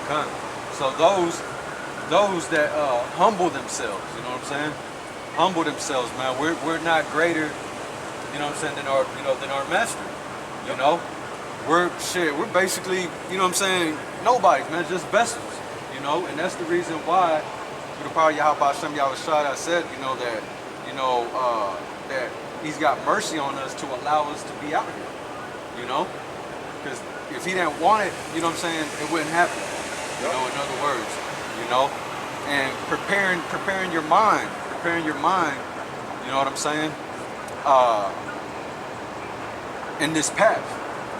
Con. So those that humble themselves, you know what I'm saying? Humble themselves, man. We're not greater, you know what I'm saying, than our master. You know? We're basically, you know what I'm saying, nobodies, man, just vessels, you know, and that's the reason why, through the power of Yahawah, SHAM, YAHAWASHI, I said, you know, that he's got mercy on us to allow us to be out here, you know? Because if he didn't want it, you know what I'm saying, it wouldn't happen, you know, in other words, you know? And preparing your mind, you know what I'm saying, in this path,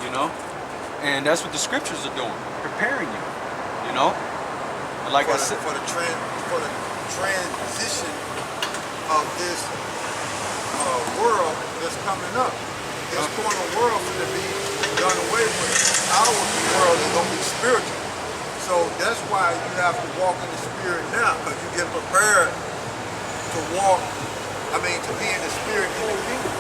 you know? And that's what the scriptures are doing, preparing you, you know? And like I said, for the transition of this world that's coming up. This corner world is going to be done away with. Our world is going to be spiritual. So that's why you have to walk in the spirit now, because you get prepared to walk, to be in the spirit in the kingdom.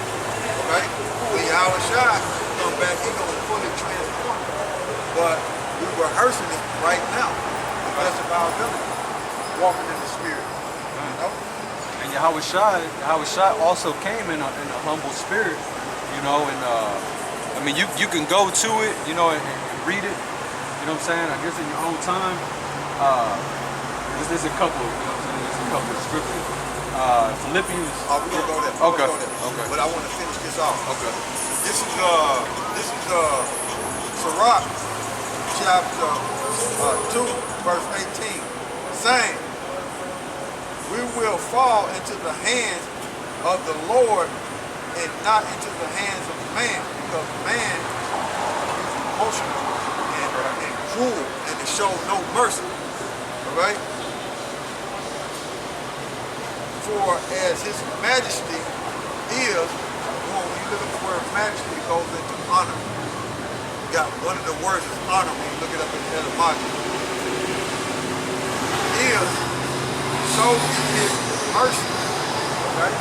Okay? When YAHAWASHI come back, he's going to fully transform it. But we're rehearsing it right now. The best of our ability. Walking in the spirit. You know? And YAHAWASHI also came in a humble spirit, you know, and you can go to it, you know, and read it, you know what I'm saying, I guess in your own time. There's a couple, you know what I'm saying, there's a couple of scriptures. Philippians. We're gonna go there. Okay. Okay. But I want to finish this off. Okay. This is Sirach chapter 2, verse 18, saying, "We will fall into the hands of the Lord and not into the hands of man, because man is emotional and cruel and to show no mercy." All right? For as his majesty is, when you look at the word majesty, it goes into honor. You got one of the words is honor when you look it up in the etymology. Is, so is his mercy. Okay?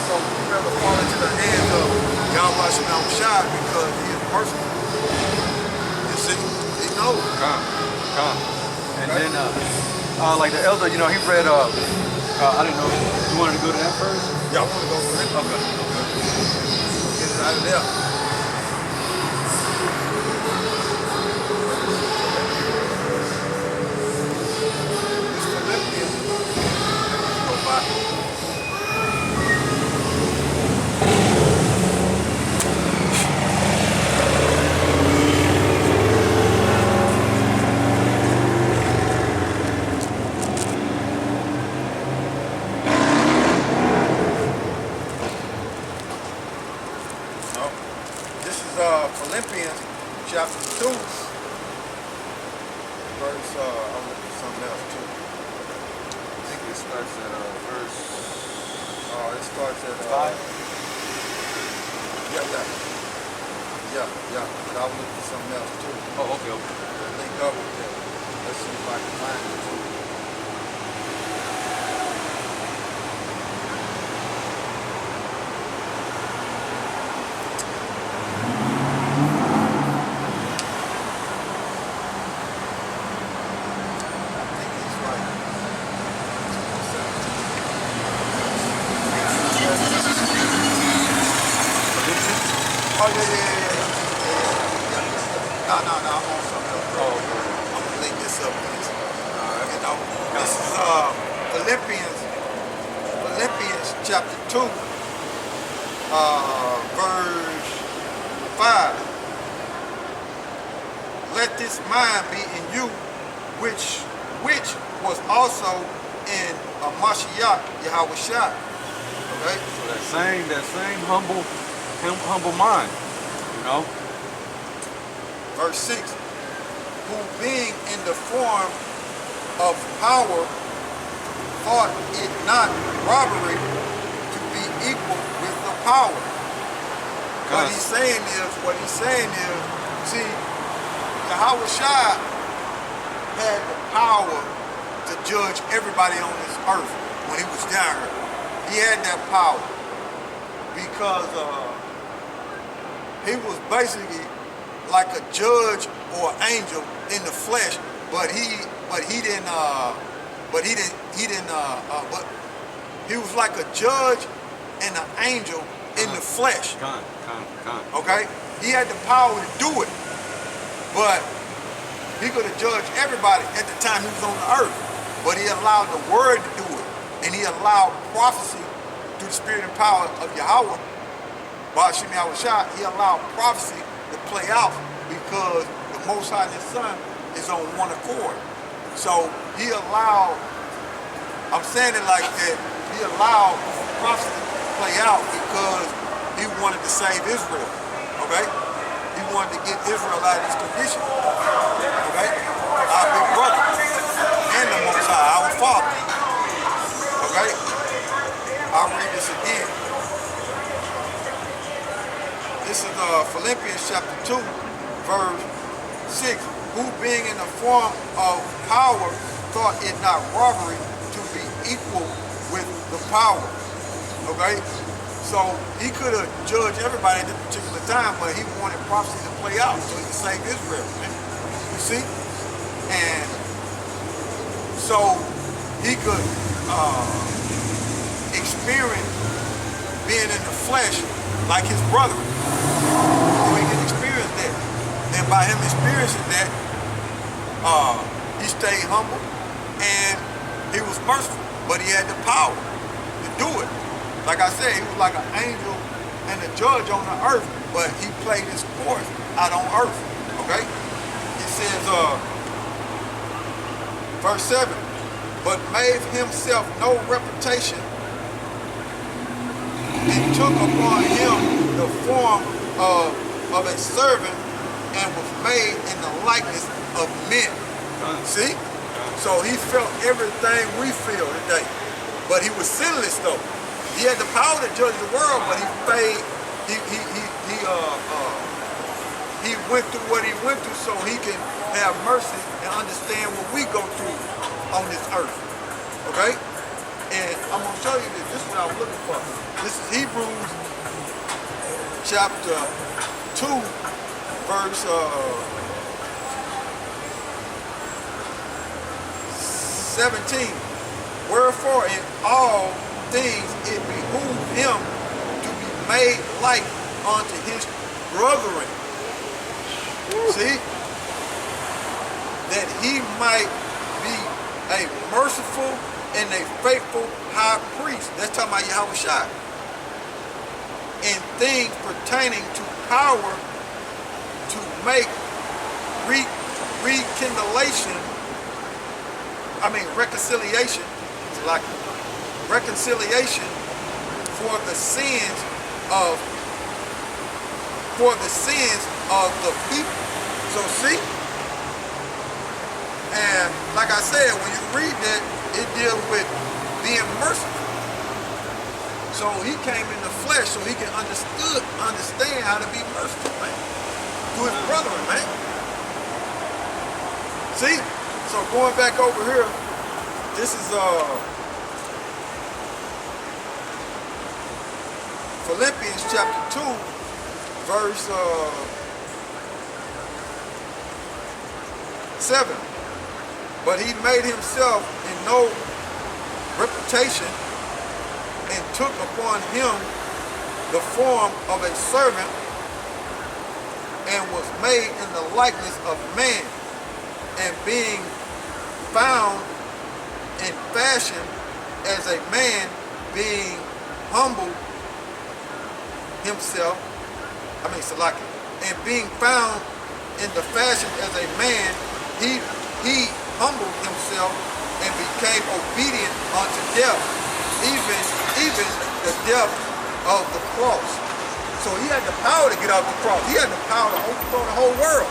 So we rather fall into the hands of YAHAWASHI because he is merciful. You see? He knows. Come. And then, like the elder, you know, he read, I didn't know, you wanted to go to that first? Yeah, I want to go for it. Okay. Get it out of there. This Philippians. Go by. Philippians chapter 2, verse, I'll look at something else too. I think it starts at verse... it starts at 5. Yeah. But I'll look at something else too. Oh, okay. Link up with that. Let's see if I can find it too. Oh, yeah. No, I'm on something else. Oh, okay. I'm going to link this up with this. You know, this is Philippians chapter 2, verse 5. Let this mind be in you, which was also in Mashiach YAHAWASHI. Okay? So that same humble mind, you know? Verse 6, who being in the form of power, thought it not robbery to be equal with the power. What he's saying is, see, YAHAWASHI had the power to judge everybody on this earth when he was down here. He had that power because he was basically like a judge or an angel in the flesh but he didn't but he was like a judge and an angel in the flesh. Okay? He had the power to do it, but he could have judged everybody at the time he was on the earth. But he allowed the word to do it, and he allowed prophecy through the spirit and power of Yahawah, YAHAWASHI. He allowed prophecy to play out because the Most High and His Son is on one accord. So he allowed, I'm saying it like that, he allowed prophecy to play out because he wanted to save Israel, okay? He wanted to get Israel out of this condition, okay? Our big brother and the Most High, our Father, okay? I'll read this again. This is Philippians chapter 2, verse 6. Who being in the form of power thought it not robbery to be equal with the power. Okay? So he could have judged everybody at this particular time, but he wanted prophecy to play out so he could save Israel. Man. You see? And so he could experience being in the flesh like his brethren. So he could experience that. And by him experiencing that, he stayed humble and he was merciful, but he had the power to do it. Like I said, he was like an angel and a judge on the earth, but he played his course out on earth. Okay? It says, verse 7, but made himself no reputation and took upon him the form of a servant and was made in the likeness of men. See? So he felt everything we feel today. But he was sinless though. He had the power to judge the world, but he went through what he went through so he can have mercy and understand what we go through on this earth. Okay? And I'm gonna show you this. This is what I was looking for. This is Hebrews chapter 2, verse 17. Wherefore in all things it behooved him to be made like unto his brethren. See? That he might be a merciful and a faithful high priest. That's talking about Yahawashi. In things pertaining to power to make reconciliation, it's like reconciliation for the sins of the people. So see, and like I said, when you read that, it deals with being merciful. So he came in the flesh so he can understand how to be merciful, man, to his brethren, man. See? So going back over here, this is Philippians chapter 2, verse 7. But he made himself in no reputation and took upon him the form of a servant and was made in the likeness of man, and being found in fashion as a man, being humbled himself, and being found in the fashion as a man, he humbled himself and became obedient unto death, even the death of the cross. So he had the power to get off the cross. He had the power to overthrow the whole world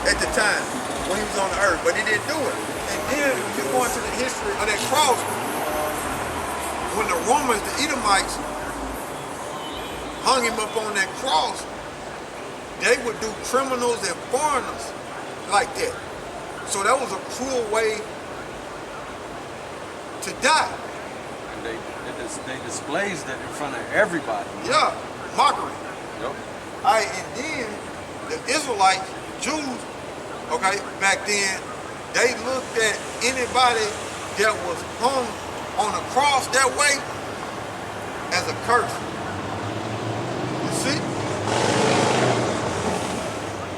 at the time when he was on the earth, but he didn't do it. And then you go into the history of that cross, when the Romans, the Edomites, hung him up on that cross, they would do criminals and foreigners like that. So that was a cruel way to die. And they displayed that in front of everybody. Yeah, mockery. Yep. All right, and then the Israelites, Jews, okay, back then, They looked at anybody that was hung on a cross that way as a curse. You see?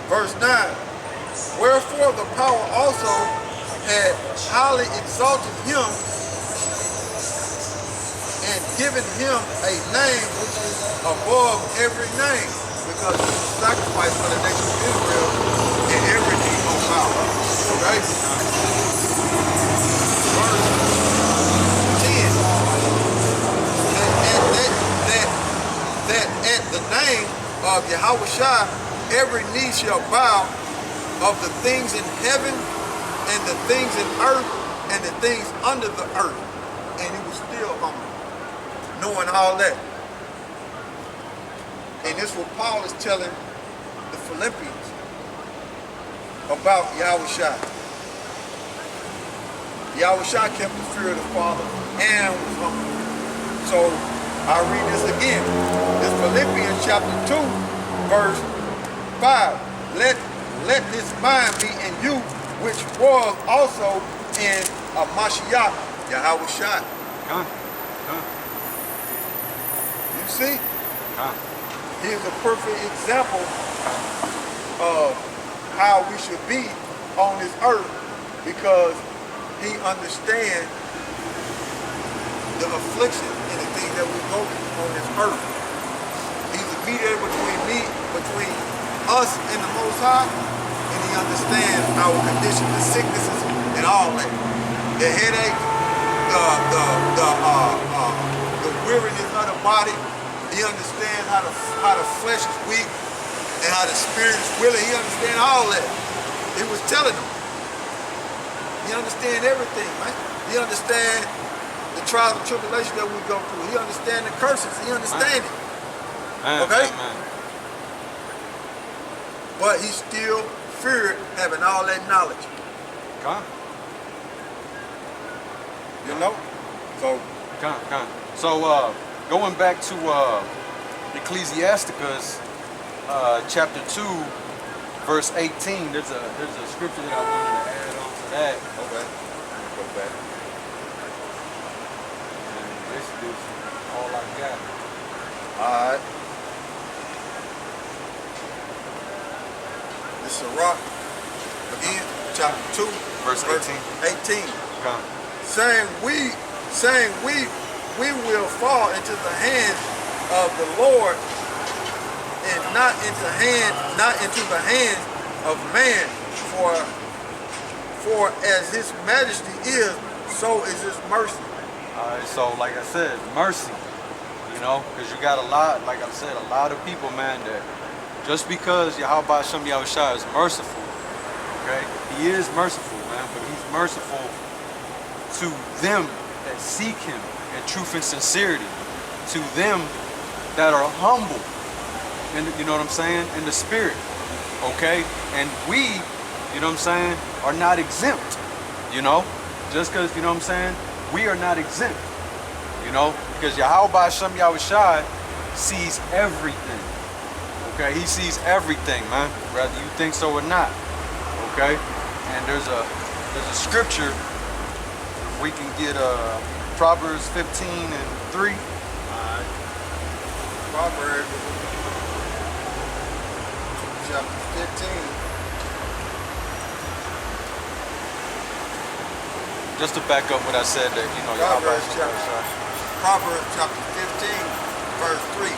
Verse 9. Wherefore the power also had highly exalted him and given him a name which is above every name, because he was sacrificed for the nation of Israel, and every knee gonna bow. Okay? Verse 10. That at the name of YAHAWASHI every knee shall bow, of the things in heaven and the things in earth and the things under the earth. And he was still humble, knowing all that. And this is what Paul is telling the Philippians about YAHAWASHI. YAHAWASHI kept the fear of the Father and was humble. So I'll read this again. This Philippians chapter 2, verse 5. Let this mind be in you, which was also in Mashiach, YAHAWASHI. You see? Here's a perfect example of how we should be on this earth, because he understands the affliction and the things that we go through on this earth. He's a mediator between us and the Most High, and he understands our condition, the sicknesses, and all that. The headache, the weariness of the body. He understands how the flesh is weak and how the spirit is willing. He understands all that. He was telling them. He understands everything, man. He understands the trials and tribulations that we go through. He understands the curses. He understands it. Okay? But he still feared having all that knowledge. You know? So going back to Ecclesiasticus chapter 2, verse 18, there's a scripture that I wanted to add on to that. Okay. Go back. And this is all I got. Alright. This is a rock. Again, chapter 2, verse 18. Saying we will fall into the hands of the Lord, and not into the hands of man. For as his majesty is, so is his mercy. Alright, so like I said, mercy. You know, because you got a lot, like I said, a lot of people, man, that just because Yahweh Shem Yahushua is merciful, okay? He is merciful, man, but he's merciful to them that seek him in truth and sincerity, to them that are humble, and you know what I'm saying, in the spirit, okay? And we, you know what I'm saying, are not exempt, you know? Just because, you know what I'm saying, we are not exempt, you know? Because Yahweh Shem Yahushua sees everything. Okay, he sees everything, man, whether you think so or not. Okay, and there's a scripture. We can get Proverbs 15 and 3. Alright. Proverbs chapter 15. Just to back up what I said, that you know, Proverbs chapter 15, verse 3.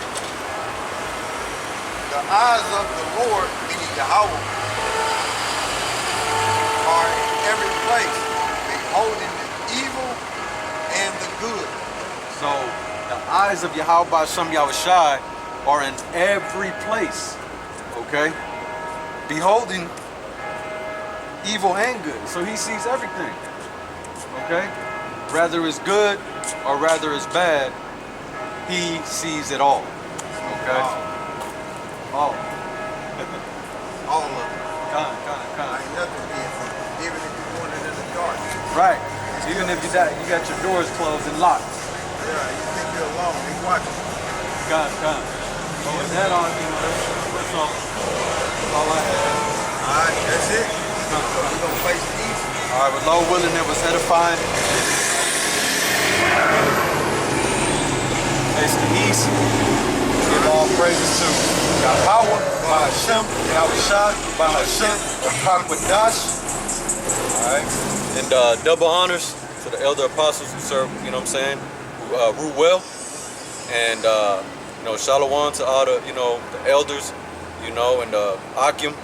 The eyes of the Lord, meaning Yahweh, are in every place, beholding the evil and the good. So the eyes of Yahweh Shem Yahushai are in every place, okay? Beholding evil and good. So he sees everything, okay? Rather it's good or rather it's bad, he sees it all, okay? All of it. Ain't nothing different, even if you're doing it in the dark. Right. Even if you got your doors closed and locked. Yeah, you think you're alone, they watching. So with that on, you know, that's all I have. Alright, that's it. So we're gonna face the east. All right, with Lord willing, it was edifying. Face the east. Give all praises to Yahawah, YAHAWAH, YAHAWASHI, YAHAWAH. All right, and double honors to the elder apostles who serve. You know what I'm saying? Who rule well, and you know, shalom to all the the elders, and Akim,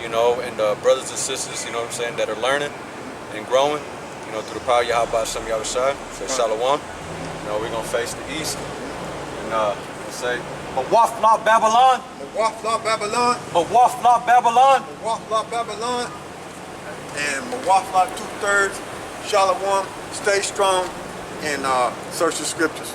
and brothers and sisters, you know what I'm saying, that are learning and growing, through the power of Yahawah Shem Yahushai. Say shalom. We're gonna face the east and say Mawafla Babylon. Mawafla Babylon. Mawafla Babylon. Mawafla Babylon. And Mawafla 2/3. Shalom. Stay strong and search the scriptures.